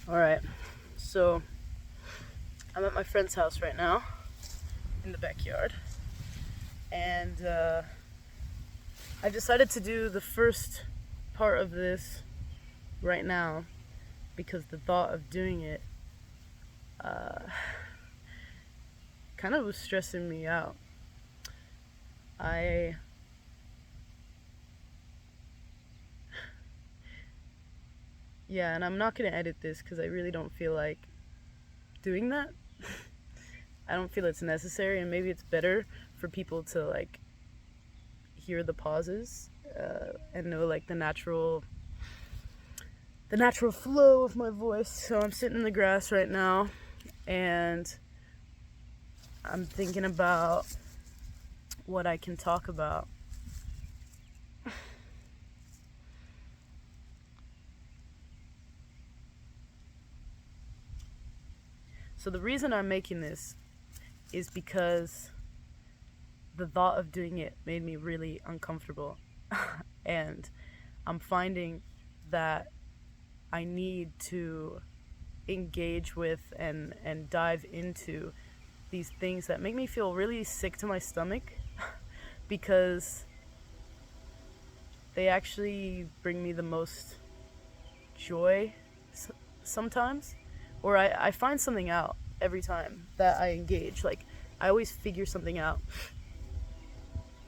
Alright, so I'm at my friend's house right now in the backyard, and I've decided to do the first part of this right now because the thought of doing it kind of was stressing me out. Yeah, and I'm not gonna edit this because I really don't feel like doing that. I don't feel it's necessary, and maybe it's better for people to like hear the pauses and know like the natural flow of my voice. So I'm sitting in the grass right now, and I'm thinking about what I can talk about. So the reason I'm making this is because the thought of doing it made me really uncomfortable. And I'm finding that I need to engage with and dive into these things that make me feel really sick to my stomach because they actually bring me the most joy sometimes, or I find something out every time that I engage. Like, I always figure something out.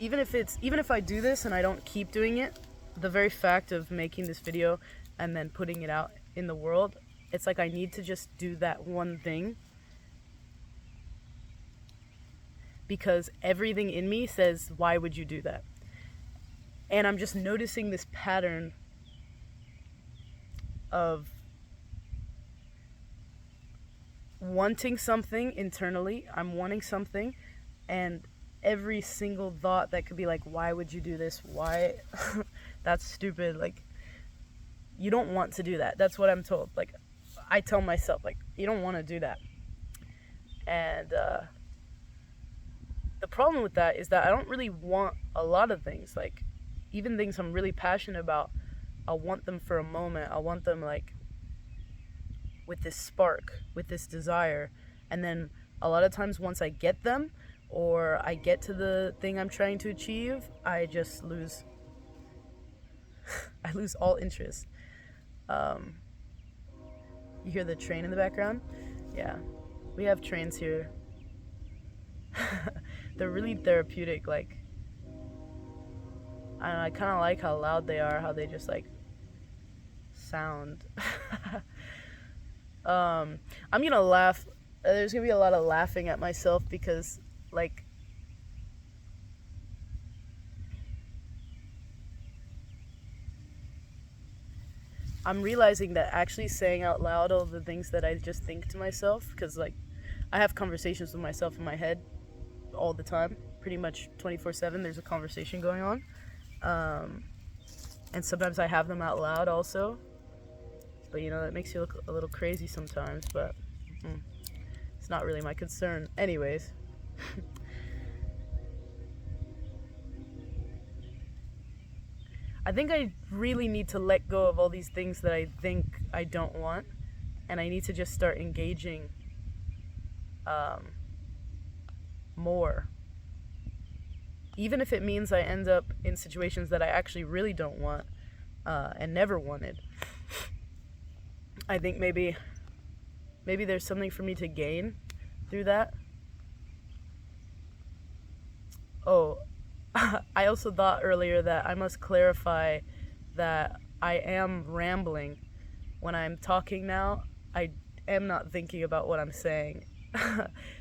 Even if I do this and I don't keep doing it, the very fact of making this video and then putting it out in the world, it's like I need to just do that one thing because everything in me says, why would you do that? And I'm just noticing this pattern of wanting something internally. I'm wanting something, and every single thought that could be like, why would you do this? Why? That's stupid. Like, you don't want to do that. That's what I'm told. Like, I tell myself, like, you don't want to do that. And the problem with that is that I don't really want a lot of things. Like, even things I'm really passionate about, I want them for a moment. I want them like with this spark, with this desire. And then a lot of times once I get them, or I get to the thing I'm trying to achieve, I just lose I lose all interest. You hear the train in the background? Yeah, we have trains here. They're really therapeutic. Like, I kind of like how loud they are, how they just like sound. I'm gonna laugh. There's gonna be a lot of laughing at myself because, like, I'm realizing that actually saying out loud all the things that I just think to myself, because like I have conversations with myself in my head all the time, pretty much 24/7. There's a conversation going on, and sometimes I have them out loud also. But you know, that makes you look a little crazy sometimes. But it's not really my concern, anyways. I think I really need to let go of all these things that I think I don't want, and I need to just start engaging more. Even if it means I end up in situations that I actually really don't want and never wanted. I think maybe there's something for me to gain through that. Oh, I also thought earlier that I must clarify that I am rambling. When I'm talking now, I am not thinking about what I'm saying.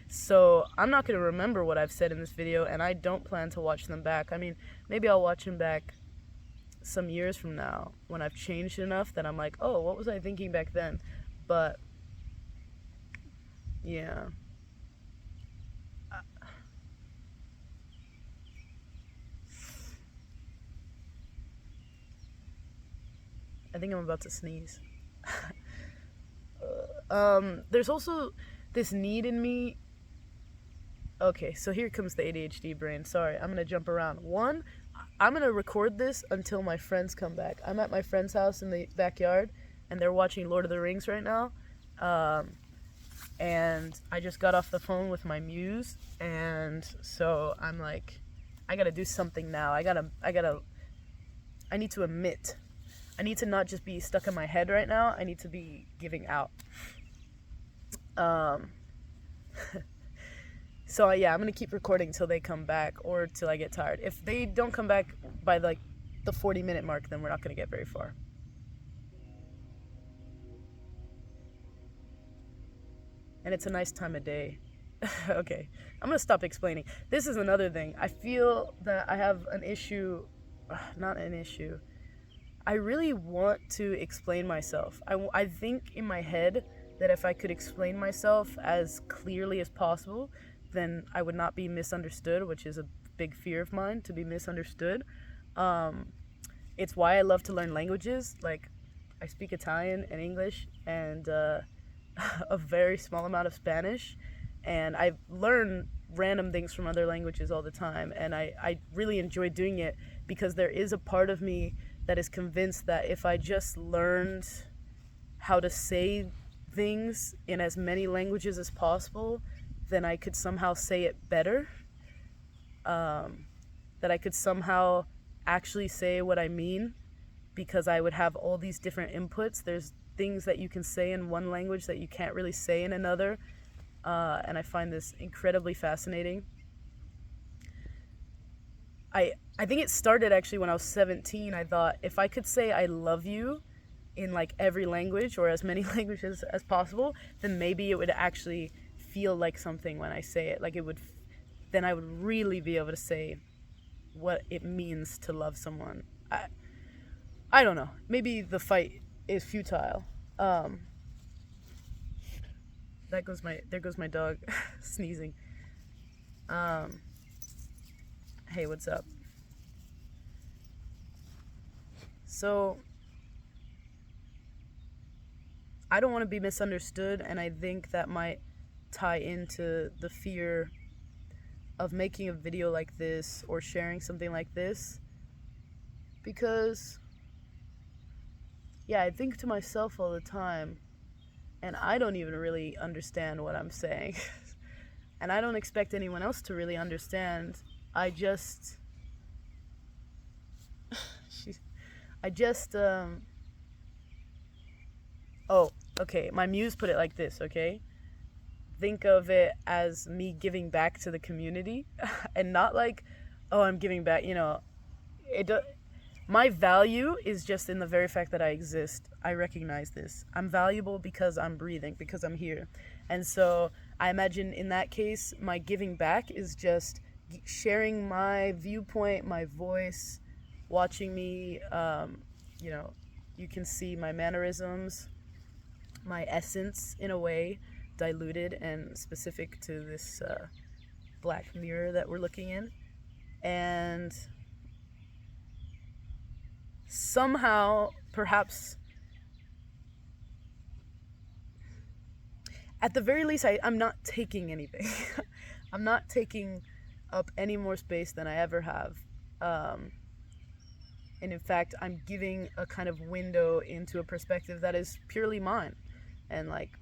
So I'm not going to remember what I've said in this video, and I don't plan to watch them back. I mean, maybe I'll watch them back some years from now when I've changed enough that I'm like, oh, what was I thinking back then? But yeah. I think I'm about to sneeze. There's also this need in me. Okay, so here comes the ADHD brain. Sorry, I'm gonna jump around. One, I'm gonna record this until my friends come back. I'm at my friend's house in the backyard, and they're watching Lord of the Rings right now. And I just got off the phone with my muse, and so I'm like, I gotta do something now. I need to emit. I need to not just be stuck in my head right now. I need to be giving out. Um, so yeah, I'm gonna keep recording till they come back or till I get tired. If they don't come back by like the 40-minute mark, then we're not gonna get very far. And it's a nice time of day. Okay, I'm gonna stop explaining. This is another thing. I feel that I have an issue, not an issue. I really want to explain myself. I think in my head that if I could explain myself as clearly as possible, then I would not be misunderstood, which is a big fear of mine, to be misunderstood. It's why I love to learn languages. Like, I speak Italian and English and a very small amount of Spanish, and I learn random things from other languages all the time, and I really enjoy doing it because there is a part of me that is convinced that if I just learned how to say things in as many languages as possible, then I could somehow say it better. That I could somehow actually say what I mean because I would have all these different inputs. There's things that you can say in one language that you can't really say in another. And I find this incredibly fascinating. I think it started actually when I was 17. I thought if I could say I love you in like every language or as many languages as possible, then maybe it would actually feel like something when I say it. Like then I would really be able to say what it means to love someone. I don't know. Maybe the fight is futile. There goes my dog sneezing. Hey, what's up? So I don't want to be misunderstood, and I think that might tie into the fear of making a video like this or sharing something like this, because yeah, I think to myself all the time, and I don't even really understand what I'm saying. And I don't expect anyone else to really understand. Oh, okay, my muse put it like this, okay? Think of it as me giving back to the community and not like, oh, I'm giving back, my value is just in the very fact that I exist. I recognize this. I'm valuable because I'm breathing, because I'm here. And so I imagine in that case, my giving back is just sharing my viewpoint, my voice, watching me, you can see my mannerisms, my essence in a way, diluted and specific to this black mirror that we're looking in. And somehow, perhaps, at the very least, I'm not taking anything. I'm not taking up any more space than I ever have. And in fact, I'm giving a kind of window into a perspective that is purely mine. And like,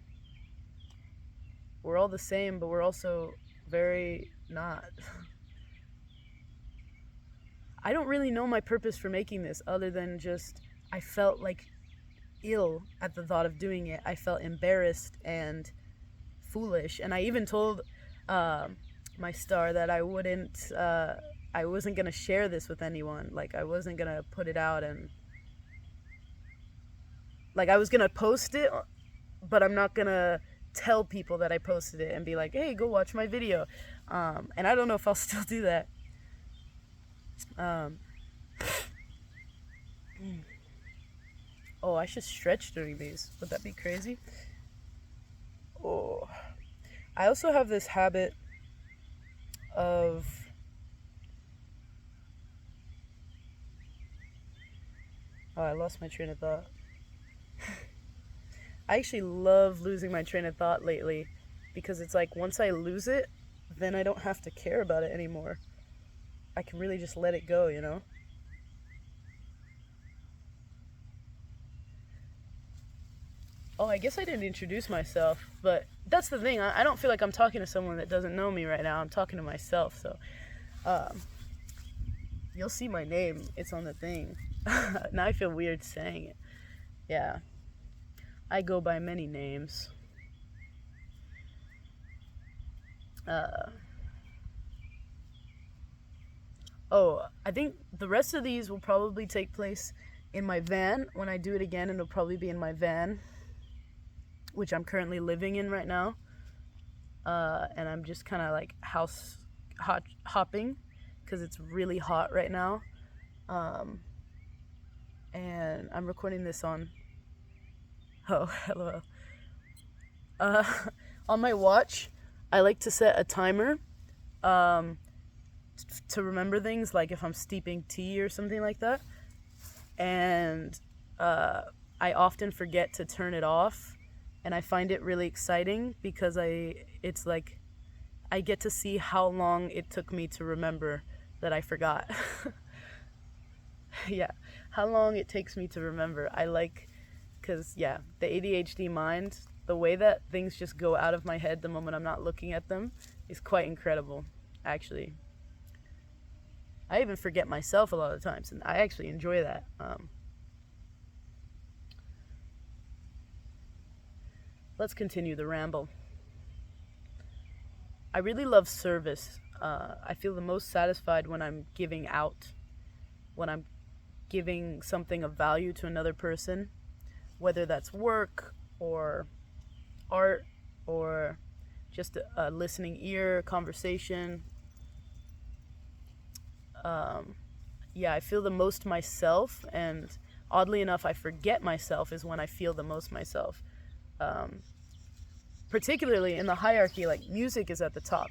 we're all the same, but we're also very not. I don't really know my purpose for making this other than just I felt like ill at the thought of doing it. I felt embarrassed and foolish, and I even told my star that I wasn't gonna share this with anyone. Like, I wasn't gonna put it out, and like, I was gonna post it, but I'm not gonna tell people that I posted it and be like, hey, go watch my video. And I don't know if I'll still do that. Oh, I should stretch during these. Would that be crazy? Oh, I also have this habit of I lost my train of thought. I actually love losing my train of thought lately because it's like once I lose it, then I don't have to care about it anymore. I can really just let it go, you know? Oh, I guess I didn't introduce myself, but that's the thing. I don't feel like I'm talking to someone that doesn't know me right now. I'm talking to myself, so um, you'll see my name. It's on the thing. Now I feel weird saying it. Yeah, I go by many names. Uh, oh, I think the rest of these will probably take place in my van. When I do it again, it'll probably be in my van, which I'm currently living in right now. And I'm just kind of like hopping because it's really hot right now. Um, and I'm recording this on. Oh, hello. Uh, on my watch, I like to set a timer um, to remember things, like if I'm steeping tea or something like that. And I often forget to turn it off, and I find it really exciting because it's like I get to see how long it took me to remember that I forgot. Yeah, how long it takes me to remember. I like, because, yeah, the ADHD mind, the way that things just go out of my head the moment I'm not looking at them is quite incredible, actually. I even forget myself a lot of times, and I actually enjoy that. Let's continue the ramble. I really love service. I feel the most satisfied when I'm giving out, when I'm giving something of value to another person, whether that's work or art or just a listening ear, conversation. Yeah, I feel the most myself, and oddly enough, I forget myself is when I feel the most myself. Particularly in the hierarchy, like music is at the top.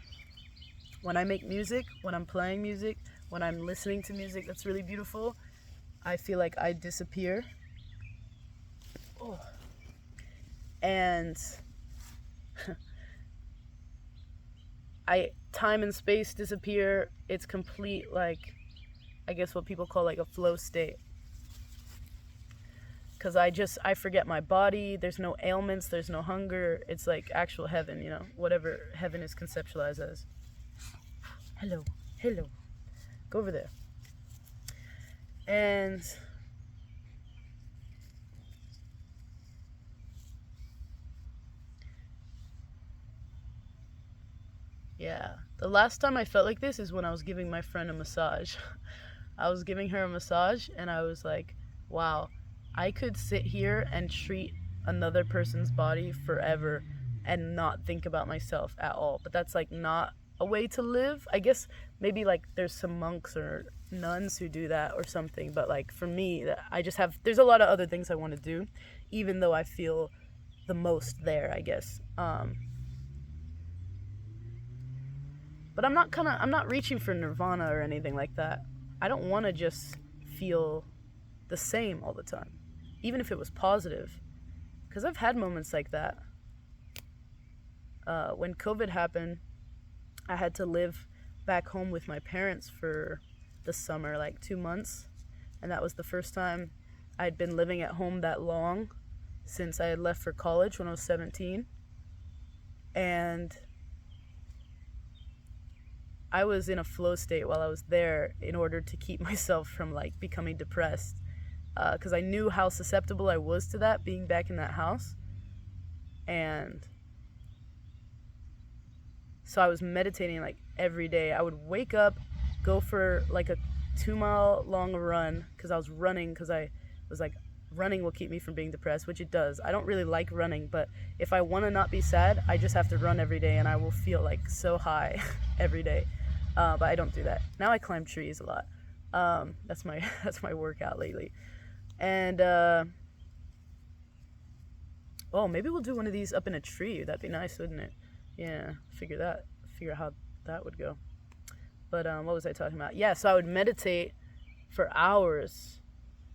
When I make music, when I'm playing music, when I'm listening to music that's really beautiful, I feel like I disappear. Oh. And time and space disappear. It's complete, like, I guess what people call like a flow state. Because I forget my body. There's no ailments, there's no hunger. It's like actual heaven, whatever heaven is conceptualized as. Hello. Go over there. And yeah, the last time I felt like this is when I was giving my friend a massage. I was giving her a massage, and I was like, wow, I could sit here and treat another person's body forever and not think about myself at all. But that's like not a way to live. I guess maybe like there's some monks or nuns who do that or something. But like for me, there's a lot of other things I want to do, even though I feel the most there, I guess. But I'm not reaching for nirvana or anything like that. I don't want to just feel the same all the time, even if it was positive, because I've had moments like that. When COVID happened, I had to live back home with my parents for the summer, like 2 months, and that was the first time I'd been living at home that long since I had left for college when I was 17. And I was in a flow state while I was there in order to keep myself from like becoming depressed, because I knew how susceptible I was to that being back in that house. And so I was meditating like every day. I would wake up, go for like a 2-mile long run, because I was running, because I was like, running will keep me from being depressed, which it does. I don't really like running, but if I want to not be sad, I just have to run every day, and I will feel like so high every day. But I don't do that. Now I climb trees a lot. That's my workout lately. And maybe we'll do one of these up in a tree. That'd be nice, wouldn't it? Yeah, figure out how that would go. But what was I talking about? Yeah, so I would meditate for hours,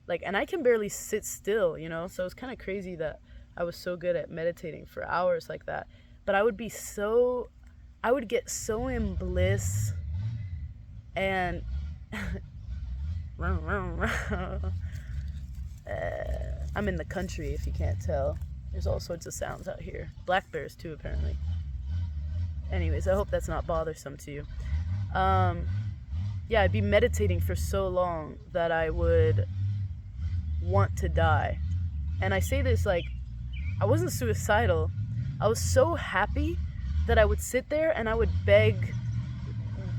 like, and I can barely sit still, so it's kind of crazy that I was so good at meditating for hours like that. But I would get so in bliss, and I'm in the country, if you can't tell. There's all sorts of sounds out here. Black bears too, apparently. Anyways, I hope that's not bothersome to you. Yeah, I'd be meditating for so long that I would want to die. And I say this like, I wasn't suicidal. I was so happy that I would sit there and I would beg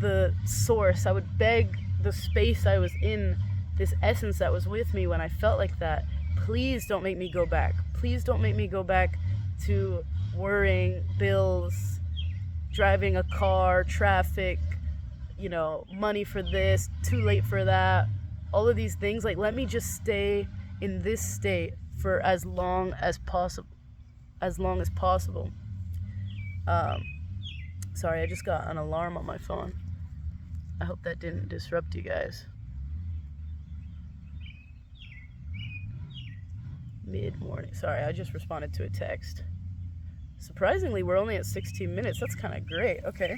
the source, I would beg the space I was in, this essence that was with me when I felt like that. Please don't make me go back. Please don't make me go back to worrying, bills, driving a car, traffic, money for this, too late for that, all of these things. Like, let me just stay in this state for as long as possible. Sorry, I just got an alarm on my phone. I hope that didn't disrupt you guys. Mid-morning. Sorry, I just responded to a text. Surprisingly, we're only at 16 minutes. That's kind of great. Okay.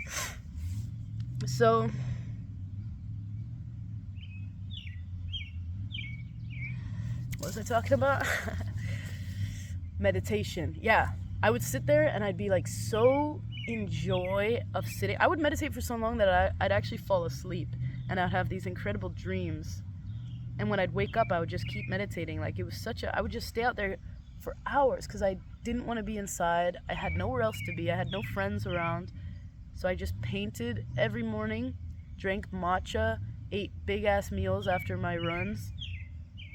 So, what was I talking about? Meditation. Yeah. I would sit there and I'd be like so in joy of sitting. I would meditate for so long that I'd actually fall asleep and I'd have these incredible dreams. And when I'd wake up, I would just keep meditating. Like, it was I would just stay out there for hours because I didn't want to be inside. I had nowhere else to be. I had no friends around. So I just painted every morning, drank matcha, ate big ass meals after my runs,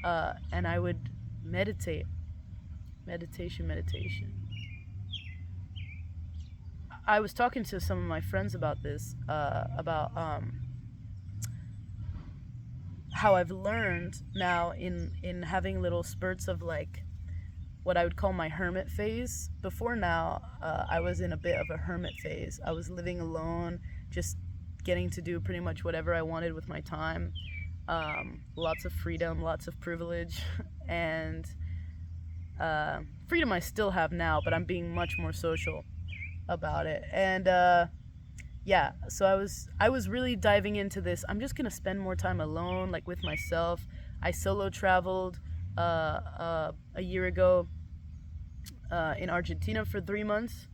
and I would meditate. Meditation. I was talking to some of my friends about this, about how I've learned now in having little spurts of like what I would call my hermit phase. Before now, I was in a bit of a hermit phase. I was living alone, just getting to do pretty much whatever I wanted with my time. Lots of freedom, lots of privilege, and freedom I still have now, but I'm being much more social about it. And yeah, so I was really diving into this. I'm just gonna spend more time alone, like with myself. I solo traveled a year ago in Argentina for 3 months,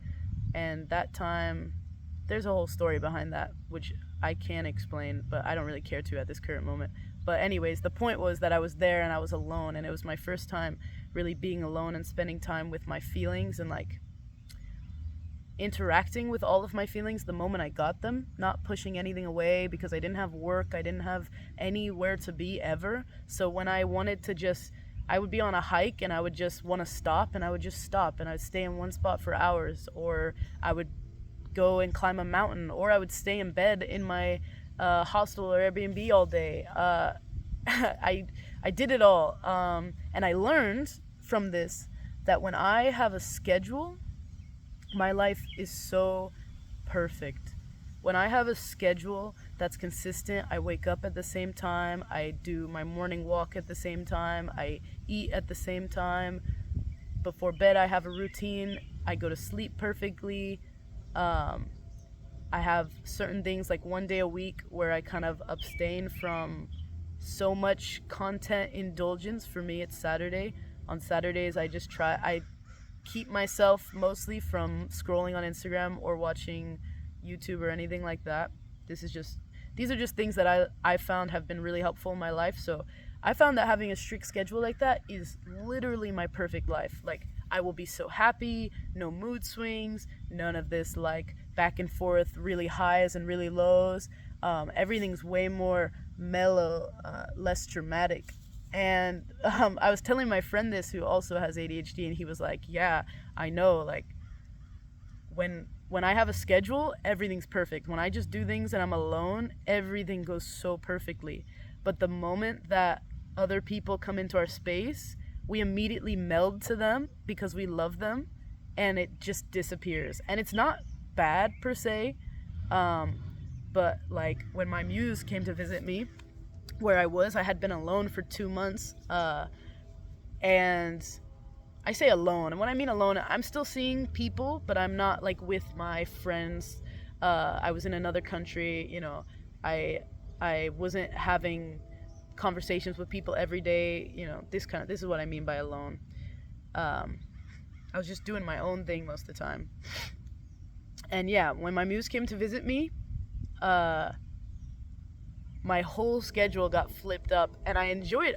and that time there's a whole story behind that which I can't explain, but I don't really care to at this current moment. But anyways, the point was that I was there and I was alone, and it was my first time really being alone and spending time with my feelings and like interacting with all of my feelings the moment I got them, not pushing anything away because I didn't have work, I didn't have anywhere to be ever. So when I wanted to just, I would be on a hike and I would just want to stop, and I would just stop and I would stay in one spot for hours, or I would go and climb a mountain, or I would stay in bed in my hostel or Airbnb all day. I did it all, and I learned from this that when I have a schedule, my life is so perfect. When I have a schedule that's consistent, I wake up at the same time, I do my morning walk at the same time, I eat at the same time. Before bed, I have a routine. I go to sleep perfectly. I have certain things like one day a week where I kind of abstain from so much content indulgence. For me, it's Saturday. On Saturdays, I keep myself mostly from scrolling on Instagram or watching YouTube or anything like that. These are just things that I found have been really helpful in my life. So I found that having a strict schedule like that is literally my perfect life. Like, I will be so happy, no mood swings, none of this like back and forth, really highs and really lows. Everything's way more mellow, less dramatic. And I was telling my friend this, who also has ADHD, and he was like, yeah, I know, like, when I have a schedule, everything's perfect. When I just do things and I'm alone, everything goes so perfectly. But the moment that other people come into our space, we immediately meld to them because we love them, and it just disappears. And it's not bad per se, but like when my muse came to visit me where I had been alone for 2 months, and I say alone, and when I mean alone, I'm still seeing people, but I'm not like with my friends. I was in another country, I wasn't having conversations with people every day, this is what I mean by alone. I was just doing my own thing most of the time. And yeah, when my muse came to visit me, my whole schedule got flipped up, and I enjoyed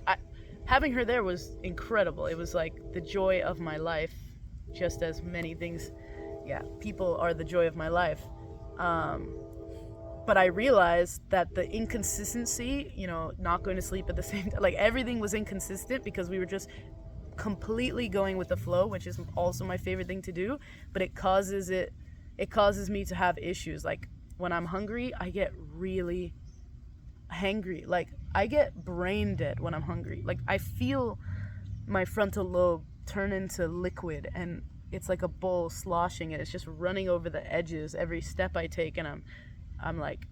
having her there was incredible. It was like the joy of my life, just as many things. Yeah, people are the joy of my life. But I realized that the inconsistency, not going to sleep at the same time, like everything was inconsistent because we were just completely going with the flow, which is also my favorite thing to do. But it causes me to have issues. Like when I'm hungry, I get really hangry. Like I get brain dead when I'm hungry. Like I feel my frontal lobe turn into liquid, and it's like a bowl sloshing, and it's just running over the edges every step I take, and I'm like,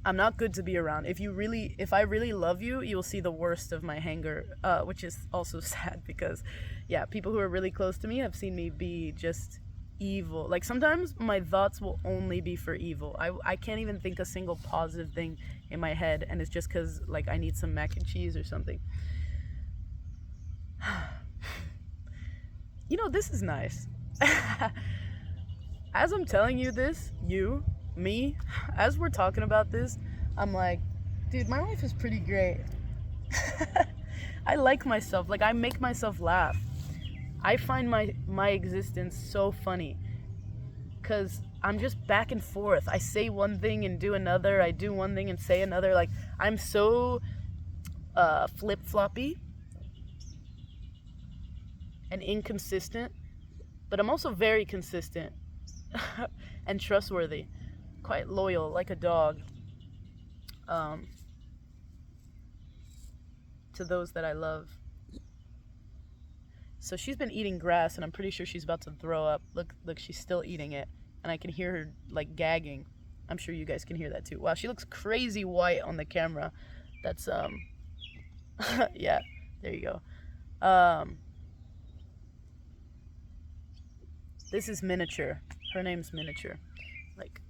I'm not good to be around. If I really love you, you'll see the worst of my hanger, which is also sad because, yeah, people who are really close to me have seen me be just evil. Like sometimes my thoughts will only be for evil. I can't even think a single positive thing in my head, and it's just because like I need some mac and cheese or something. This is nice. As I'm telling you this, me, as we're talking about this, I'm like, dude, my life is pretty great. I like myself. Like I make myself laugh. I find my existence so funny because I'm just back and forth. I say one thing and do another. I do one thing and say another. Like I'm so flip-floppy and inconsistent, but I'm also very consistent and trustworthy, quite loyal, like a dog, to those that I love. So she's been eating grass, and I'm pretty sure she's about to throw up. Look, she's still eating it, and I can hear her like gagging. I'm sure you guys can hear that too. Wow, she looks crazy white on the camera. That's yeah, there you go. This is Miniature. Her name's Miniature. Like,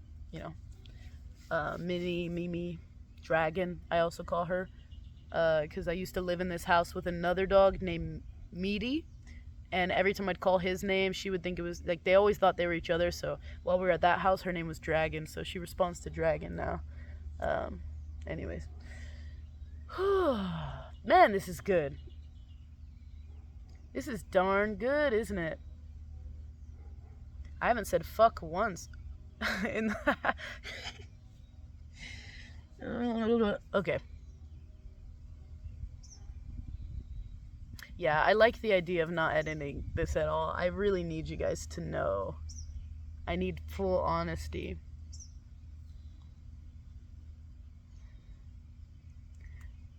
Minnie, Mimi, Dragon, I also call her. Because I used to live in this house with another dog named Meaty. And every time I'd call his name, she would think it was, like, they always thought they were each other. So while we were at that house, her name was Dragon. So she responds to Dragon now. Anyways. Man, this is good. This is darn good, isn't it? I haven't said fuck once. Okay. Yeah, I like the idea of not editing this at all. I really need you guys to know. I need full honesty.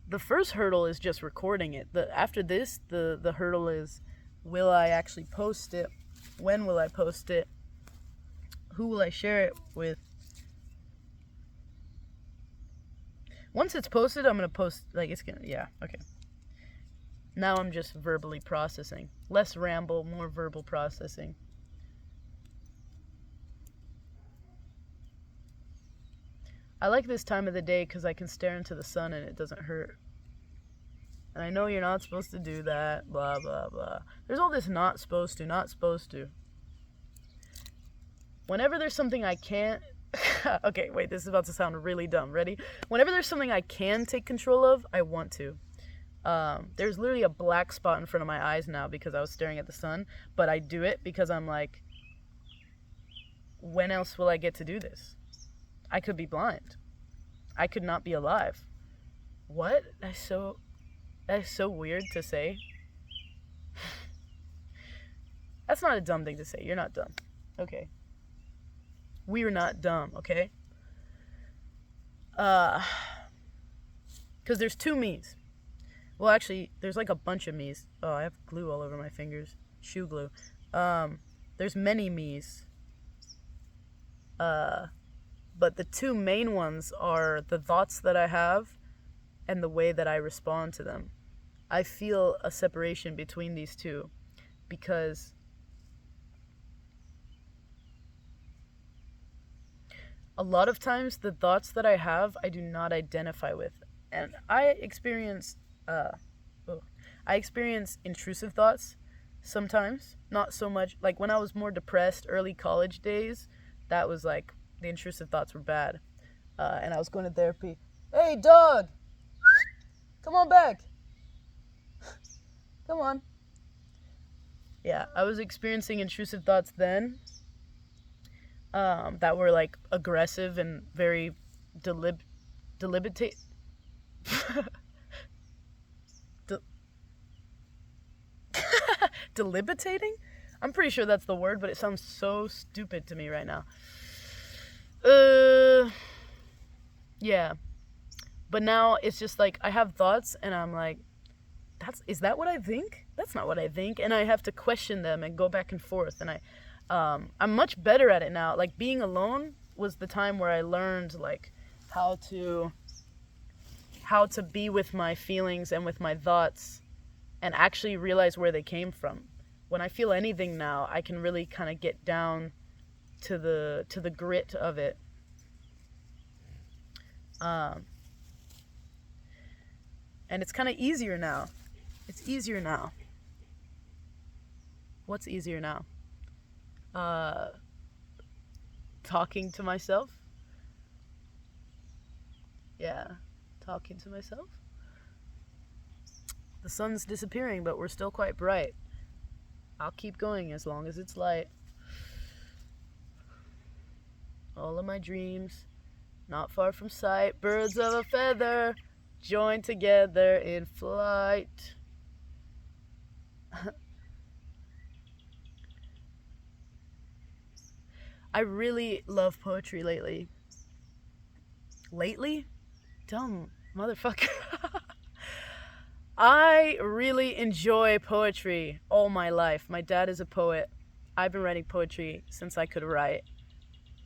The first hurdle is just recording it. After this, the hurdle is, will I actually post it? When will I post it? Who will I share it with? Once it's posted, I'm going to post, yeah, okay. Now I'm just verbally processing. Less ramble, more verbal processing. I like this time of the day because I can stare into the sun and it doesn't hurt. And I know you're not supposed to do that, blah, blah, blah. There's all this not supposed to. Whenever there's something I can't... Okay, wait, this is about to sound really dumb. Ready? Whenever there's something I can take control of, I want to. There's literally a black spot in front of my eyes now because I was staring at the sun. But I do it because I'm like, when else will I get to do this? I could be blind. I could not be alive. What? That's so weird to say. That's not a dumb thing to say. You're not dumb. Okay. We're not dumb, okay? Because there's two me's. Well, actually, there's like a bunch of me's. Oh, I have glue all over my fingers. Shoe glue. There's many me's. But the two main ones are the thoughts that I have and the way that I respond to them. I feel a separation between these two because a lot of times the thoughts that I have, I do not identify with. And I experience intrusive thoughts sometimes. Not so much. Like when I was more depressed, early college days, that was like, the intrusive thoughts were bad. And I was going to therapy. Hey, dog! Come on back! Come on. Yeah, I was experiencing intrusive thoughts then, that were like aggressive and very deliberate. Deliberating? I'm pretty sure that's the word, but it sounds so stupid to me right now. Yeah. But now it's just like I have thoughts and I'm like, is that what I think? That's not what I think. And I have to question them and go back and forth. And I'm much better at it now. Like being alone was the time where I learned like how to be with my feelings and with my thoughts and actually realize where they came from. When I feel anything now, I can really kind of get down to the grit of it. And it's kind of easier now. It's easier now. What's easier now? Talking to myself. Yeah, talking to myself. The sun's disappearing, but we're still quite bright. I'll keep going as long as it's light. All of my dreams, not far from sight, birds of a feather, joined together in flight. I really love poetry lately. Lately? Dumb motherfucker. I really enjoy poetry all my life. My dad is a poet. I've been writing poetry since I could write.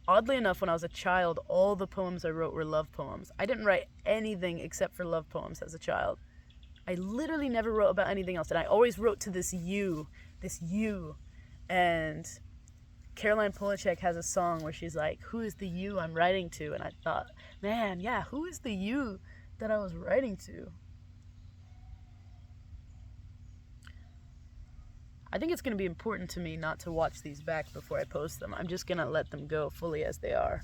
Oddly enough, when I was a child, all the poems I wrote were love poems. I didn't write anything except for love poems as a child. I literally never wrote about anything else. And I always wrote to this you. And Caroline Polachek has a song where she's like, who is the you I'm writing to? And I thought, man, yeah, who is the you that I was writing to? I think it's going to be important to me not to watch these back before I post them. I'm just going to let them go fully as they are.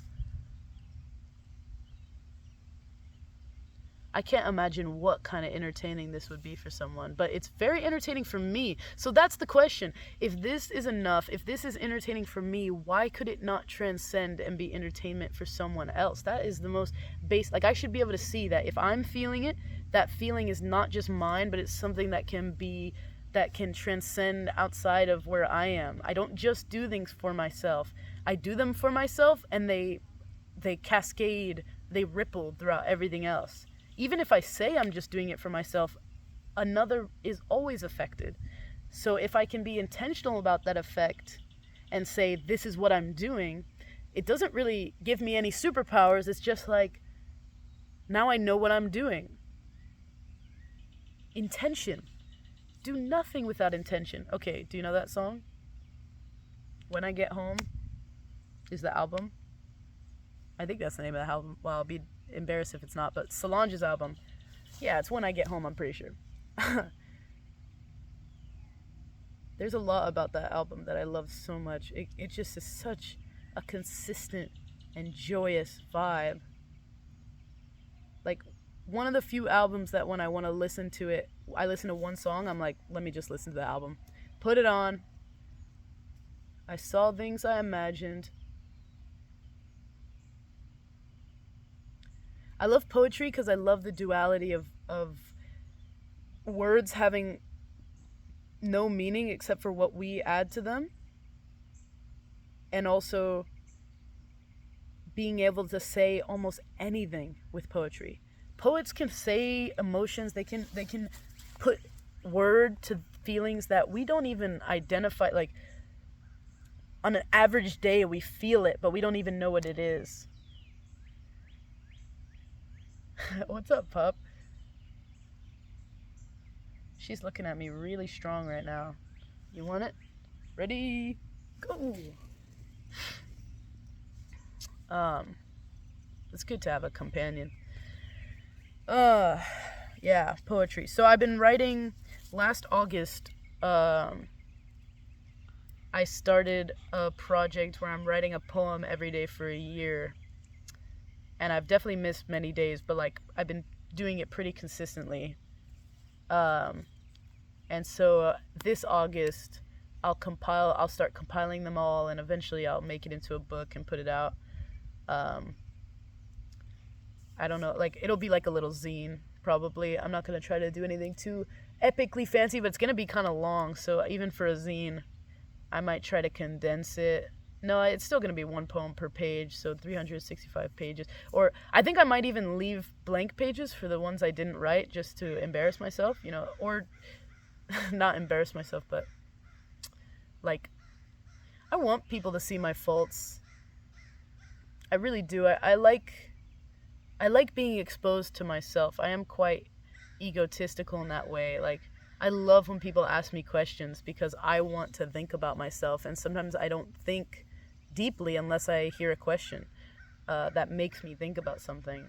I can't imagine what kind of entertaining this would be for someone, but it's very entertaining for me. So that's the question. If this is enough, if this is entertaining for me, why could it not transcend and be entertainment for someone else? That is the most base. Like, I should be able to see that if I'm feeling it, that feeling is not just mine, but it's something that can transcend outside of where I am. I don't just do things for myself. I do them for myself, and they cascade, they ripple throughout everything else. Even if I say I'm just doing it for myself, another is always affected. So if I can be intentional about that effect and say, this is what I'm doing, it doesn't really give me any superpowers. It's just like, now I know what I'm doing. Intention. Do nothing without intention. Okay, do you know that song? When I Get Home is the album. I think that's the name of the album. Well, I'll be embarrassed if it's not, but Solange's album. Yeah, it's When I Get Home, I'm pretty sure. There's a lot about that album that I love so much. It just is such a consistent and joyous vibe. Like, one of the few albums that when I want to listen to it, I listen to one song, I'm like, let me just listen to the album. Put it on. I saw things I imagined. I love poetry because I love the duality of words having no meaning except for what we add to them. And also being able to say almost anything with poetry. Poets can say emotions, they can put word to feelings that we don't even identify. Like, on an average day we feel it, but we don't even know what it is. What's up, pup? She's looking at me really strong right now. You want it? Ready? Go! It's good to have a companion. Yeah, poetry. So I've been writing last August. I started a project where I'm writing a poem every day for a year. And I've definitely missed many days, but like I've been doing it pretty consistently. Um, and so this August, I'll start compiling them all, and eventually I'll make it into a book and put it out. Um, I don't know, like it'll be like a little zine probably. I'm not gonna try to do anything too epically fancy, but it's gonna be kind of long. So even for a zine, I might try to condense it. No, it's still gonna be one poem per page, so 365 pages. Or I think I might even leave blank pages for the ones I didn't write, just to embarrass myself, or not embarrass myself, but like I want people to see my faults. I really do. I like being exposed to myself. I am quite egotistical in that way. Like, I love when people ask me questions because I want to think about myself, and sometimes I don't think deeply unless I hear a question that makes me think about something.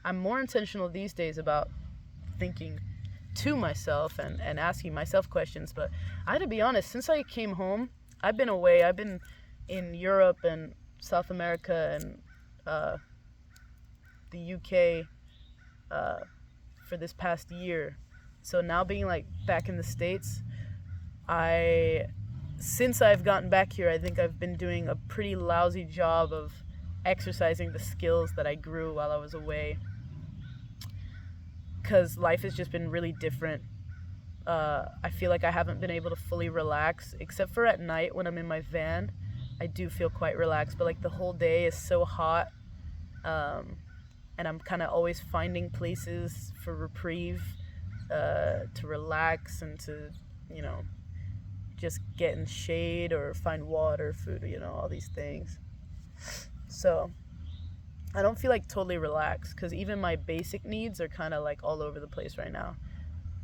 I'm more intentional these days about thinking to myself and asking myself questions, but I had to be honest, since I came home, I've been away. I've been in Europe and South America and the UK for this past year. So now being like back in the States, since I've gotten back here, I think I've been doing a pretty lousy job of exercising the skills that I grew while I was away. Because life has just been really different. I feel like I haven't been able to fully relax, except for at night when I'm in my van. I do feel quite relaxed, but like the whole day is so hot. And I'm kind of always finding places for reprieve, to relax and to, just get in shade or find water, food, all these things. So I don't feel like totally relaxed because even my basic needs are kind of like all over the place right now.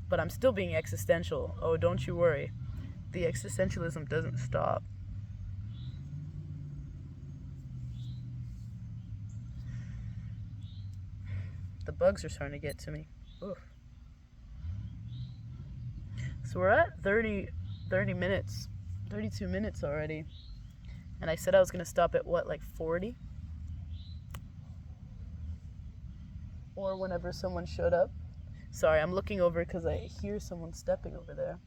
But I'm still being existential. Oh, don't you worry. The existentialism doesn't stop. The bugs are starting to get to me. Oof. So we're at 30 minutes, 32 minutes already. And I said I was going to stop at what, like 40? Or whenever someone showed up. Sorry, I'm looking over because I hear someone stepping over there.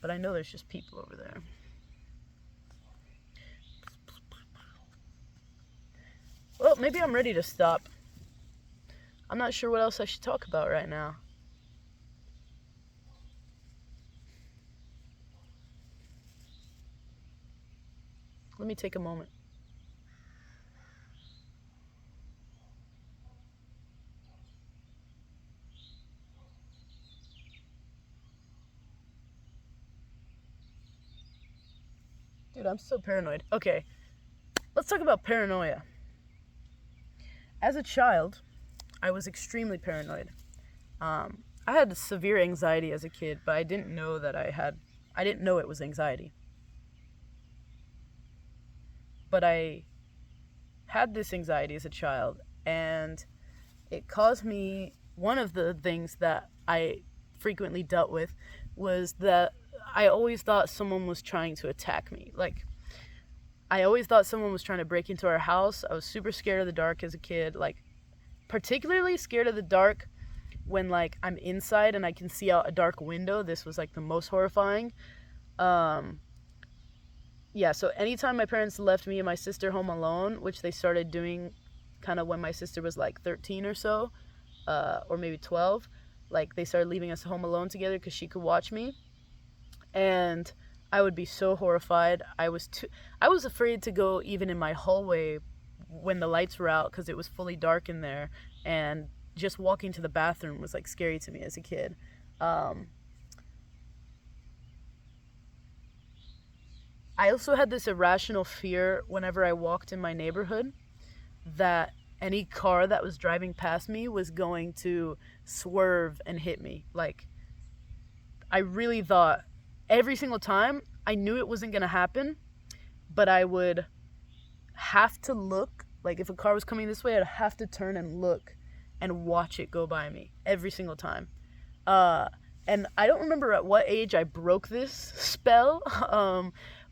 But I know there's just people over there. Well, maybe I'm ready to stop. I'm not sure what else I should talk about right now. Let me take a moment. Dude, I'm so paranoid. Okay, let's talk about paranoia. As a child, I was extremely paranoid. I had severe anxiety as a kid, but I didn't know I didn't know it was anxiety. But I had this anxiety as a child, and it caused me, one of the things that I frequently dealt with was that I always thought someone was trying to attack me. Like, I always thought someone was trying to break into our house. I was super scared of the dark as a kid, like particularly scared of the dark when like I'm inside and I can see out a dark window. This was like the most horrifying. Yeah, so anytime my parents left me and my sister home alone, which they started doing kind of when my sister was like 13 or so, or maybe 12, like they started leaving us home alone together because she could watch me. And I would be so horrified. I was afraid to go even in my hallway when the lights were out because it was fully dark in there, and just walking to the bathroom was like scary to me as a kid. I also had this irrational fear whenever I walked in my neighborhood that any car that was driving past me was going to swerve and hit me. Like, I really thought every single time, I knew it wasn't going to happen, but I would have to look. Like, if a car was coming this way, I'd have to turn and look and watch it go by me every single time. And I don't remember at what age I broke this spell,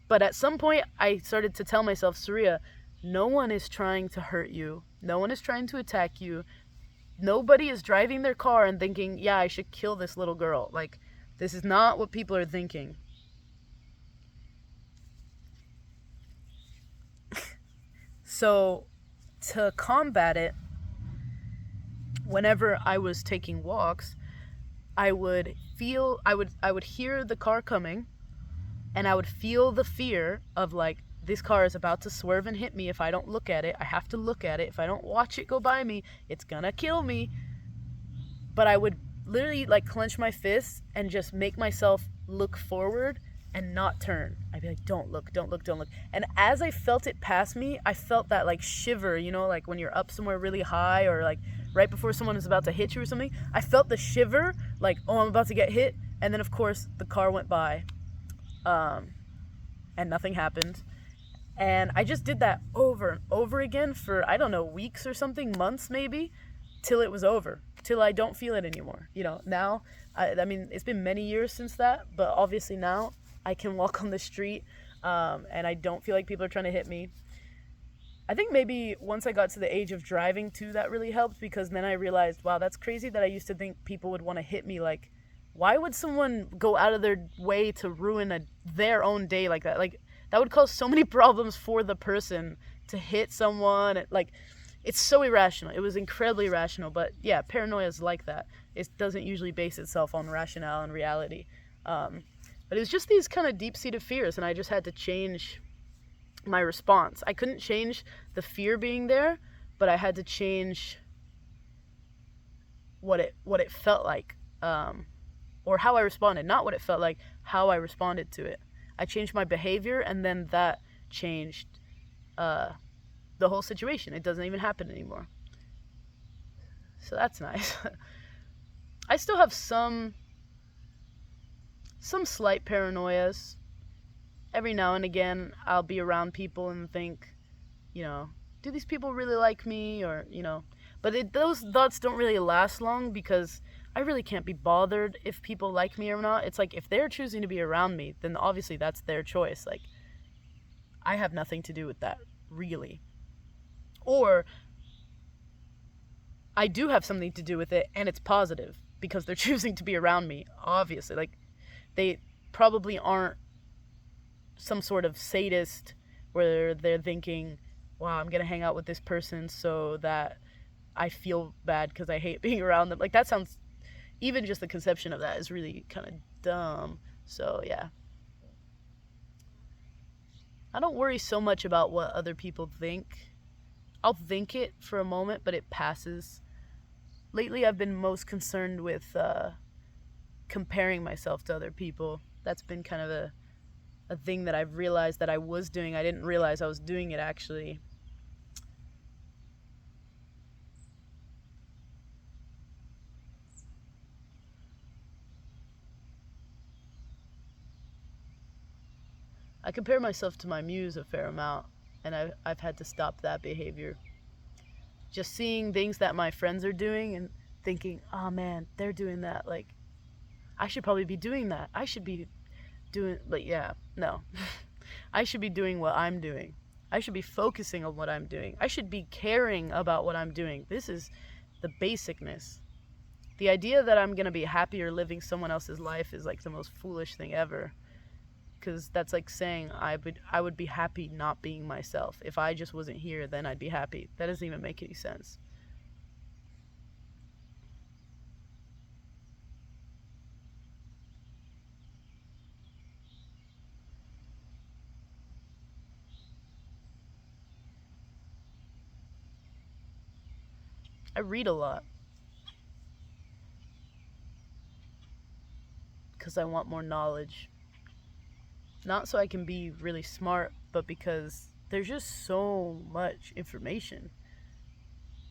but at some point I started to tell myself, Surya, no one is trying to hurt you. No one is trying to attack you. Nobody is driving their car and thinking, yeah, I should kill this little girl. Like, this is not what people are thinking. So, to combat it, whenever I was taking walks, I would hear the car coming, and I would feel the fear of, like, this car is about to swerve and hit me if I don't look at it. I have to look at it. If I don't watch it go by me, it's gonna kill me. But I would literally, like, clench my fists and just make myself look forward and not turn. I'd be like, don't look, don't look, don't look. And as I felt it pass me, I felt that, like, shiver, you know, like when you're up somewhere really high, or like right before someone is about to hit you or something. I felt the shiver, like, oh, I'm about to get hit. And then, of course, the car went by, and nothing happened. And I just did that over and over again for, I don't know, weeks or something, months maybe, till it was over, till I don't feel it anymore. You know, now, I mean, it's been many years since that, but obviously now I can walk on the street, and I don't feel like people are trying to hit me. I think maybe once I got to the age of driving too, that really helped, because then I realized, wow, that's crazy that I used to think people would want to hit me. Like, why would someone go out of their way to ruin their own day like that? Like, that would cause so many problems for the person to hit someone. Like, it's so irrational. It was incredibly irrational. But yeah, paranoia is like that. It doesn't usually base itself on rationale and reality. But it was just these kind of deep-seated fears, and I just had to change my response. I couldn't change the fear being there, but I had to change what it felt like, or how I responded. Not what it felt like, how I responded to it. I changed my behavior, and then that changed the whole situation. It doesn't even happen anymore. So that's nice. I still have some slight paranoias. Every now and again, I'll be around people and think, you know, do these people really like me? Or, you know, but those thoughts don't really last long, because I really can't be bothered if people like me or not. It's like, if they're choosing to be around me, then obviously that's their choice. Like, I have nothing to do with that, really. Or I do have something to do with it, and it's positive, because they're choosing to be around me, obviously. Like, they probably aren't some sort of sadist where they're thinking, wow, I'm gonna hang out with this person so that I feel bad because I hate being around them. Like, that sounds, even just the conception of that is really kind of dumb. So yeah, I don't worry so much about what other people think. I'll think it for a moment, but it passes. Lately, I've been most concerned with comparing myself to other people. That's been kind of a thing that I've realized that I was doing. I didn't realize I was doing it, actually. I compare myself to my muse a fair amount, and I've had to stop that behavior. Just seeing things that my friends are doing and thinking, oh man, they're doing that. Like, I should probably be doing that. I should be doing, like, yeah, no. I should be doing what I'm doing. I should be focusing on what I'm doing. I should be caring about what I'm doing. This is the basicness. The idea that I'm going to be happier living someone else's life is like the most foolish thing ever. Because that's like saying I would be happy not being myself. If I just wasn't here, then I'd be happy. That doesn't even make any sense. I read a lot because I want more knowledge. Not so I can be really smart, but because there's just so much information.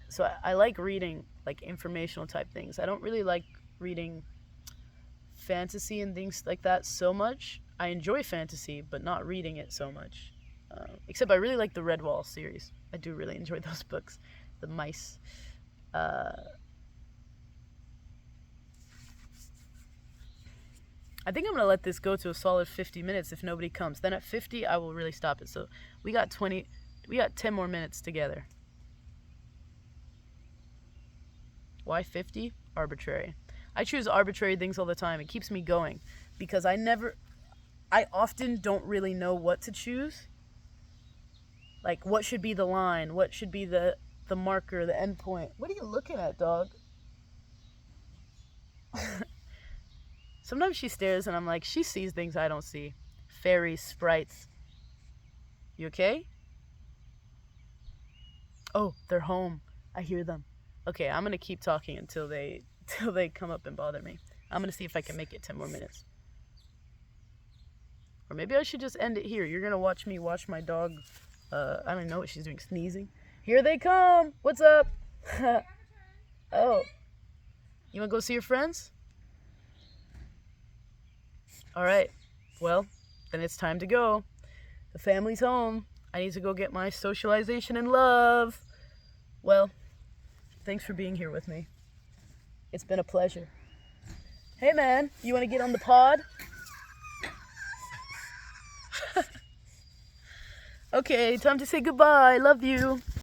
So I like reading like informational type things. I don't really like reading fantasy and things like that so much. I enjoy fantasy, but not reading it so much. Except I really like the Redwall series. I do really enjoy those books. The mice. Uh, I think I'm gonna let this go to a solid 50 minutes if nobody comes. Then at 50, I will really stop it. So we got 10 more minutes together. Why 50? Arbitrary. I choose arbitrary things all the time. It keeps me going because I often don't really know what to choose. Like, what should be the line? What should be the marker, the endpoint? What are you looking at, dog? Sometimes she stares and I'm like, she sees things I don't see. Fairies, sprites. You okay? Oh, they're home. I hear them. Okay, I'm gonna keep talking until they come up and bother me. I'm gonna see if I can make it 10 more minutes. Or maybe I should just end it here. You're gonna watch me watch my dog. I don't even know what she's doing. Sneezing. Here they come. What's up? Oh. You wanna go see your friends? Alright. Well, then it's time to go. The family's home. I need to go get my socialization and love. Well, thanks for being here with me. It's been a pleasure. Hey man, you wanna get on the pod? Okay, time to say goodbye. Love you.